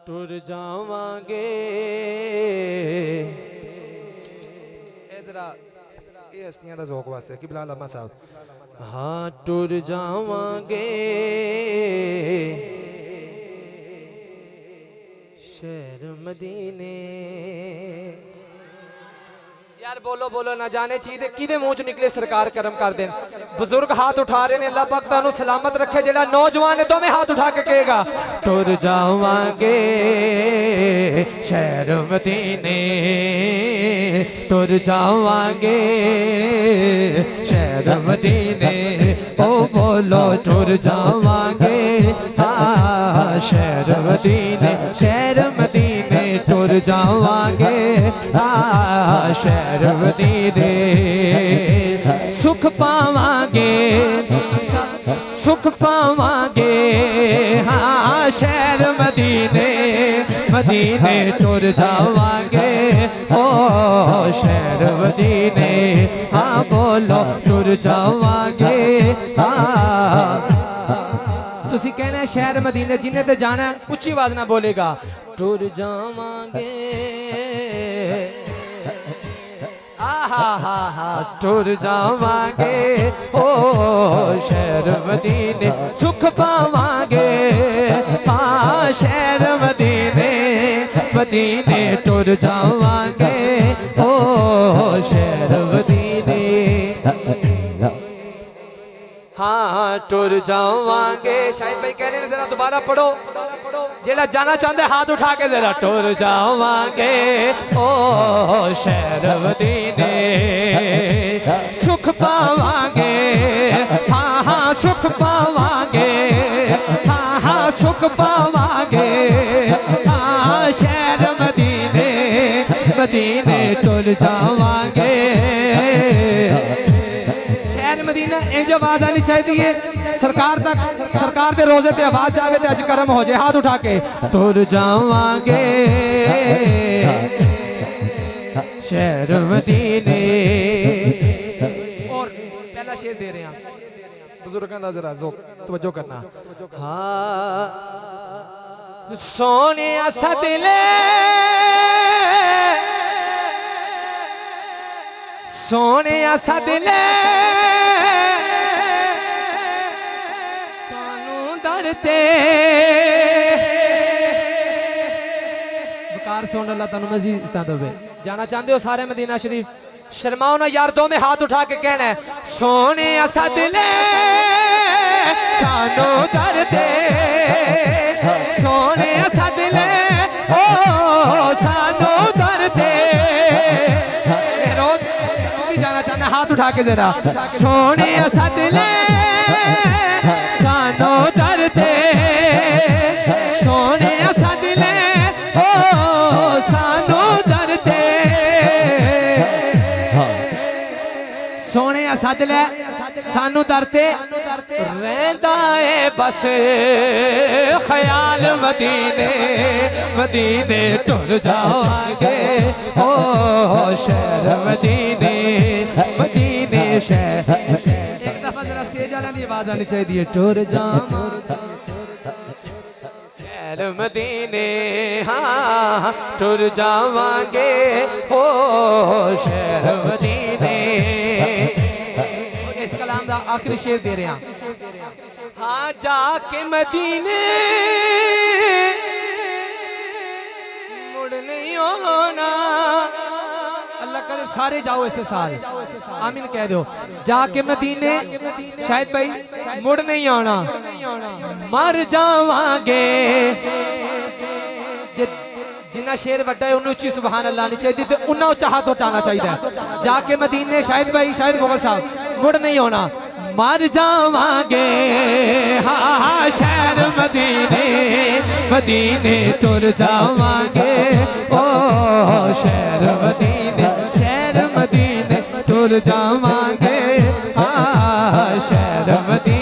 टुर जावांगे ये हस्तियां दा ज़ौक़ वास्ते कि बिलाल अम्मा साहब हाँ टुर जावांगे शहर मदीने यार बोलो बोलो ना जाने चाहिए किदे मुंह च निकले सरकार करम कर देन बुजुर्ग हाथ उठा रहे ने अल्लाह पाक तानू सलामत रखे जेड़ा नौजवान है दोवें हाथ उठा के कहेगा टुर जावांगे शहर मदीने टुर जावांगे शहर मदीने ओ बोलो टुर जावांगे हाँ शहर मदीने टुर जावांगे हाँ शहर मदीने सुख पावांगे हाँ शहर मदीने टुर जावांगे ओ शहर मदीने हाँ बोलो टुर जावांगे हाँ तुसी कहना है शहर मदीने जिन्हें ते जाना है उच्ची आवाज ना बोलेगा टुर जावांगे टुर जावांगे ओ शहर मदीने सुख पावांगे हाँ शहर मदीने टुर जावांगे ओ शहर मदीने हाँ टुर जावांगे शायद भाई कह रहे हैं जरा दोबारा पढ़ो जेड़ा जाना चाहते हाथ उठा के जरा टुर जावांगे ओ शहर मदीने सुख पावांगे हाँ सुख पावांगे हाँ सुख पावांगे हाँ शहर मदीने टुर जावांगे मदीना इंज आवाज आनी चाहिए सरकार तक सरकार के रोजे ते आवाज जावे ते अज करम हो जाए हाथ उठा के टुर जावांगे शहर मदीने और पहला शेर दे रहे हैं बुजुर्गों का जरा तवज्जो करना हाँ सोने सदले सोने सदले बकार सुन अल्लाह तानू मजीद दे जाना चाहते हो सारे मदीना शरीफ शर्माओ ना यार दो में हाथ उठा के कहना है सोने सदले सानू दरदे सोने सदले ओ सानू दरदे रोज भी जाना चाहना हाथ उठा के जरा सोने सदले सानो दरदे सोने सदले ओ सानो दरदे सोने सदले सानू दरदे रहंदा है बस ख्याल मदीने टुर जावांगे ओ शहर मदीने शहर एक दफा जरा स्टेज वाला की आवाज आनी चाहिए टुर जावांगे शहर मदीने हाँ टुर जावांगे ओ शहर मदीने इस कलाम का आखिरी शेर दे रहे हैं हाँ जाके मदीने मुड़ नहीं होना अल्लाह करे सारे जाओ ऐसे साल आमीन कह दो जाके मदीने शायद भाई मुड़ नहीं आना मर जावांगे जिन्ना शेर बड़ा है उन्हें उच्ची सुभान अल्लाह नहीं चाहिए तो उन्ना उच्चा हाथ उठाना चाहिए जाके मदीने शायद भाई शायद मुगल साहब मुड़ नहीं होना मर जावांगे हाँ शहर मदीने टुर जावांगे ओ शहर मदीने टुर जावांगे हाँ शहर मदीने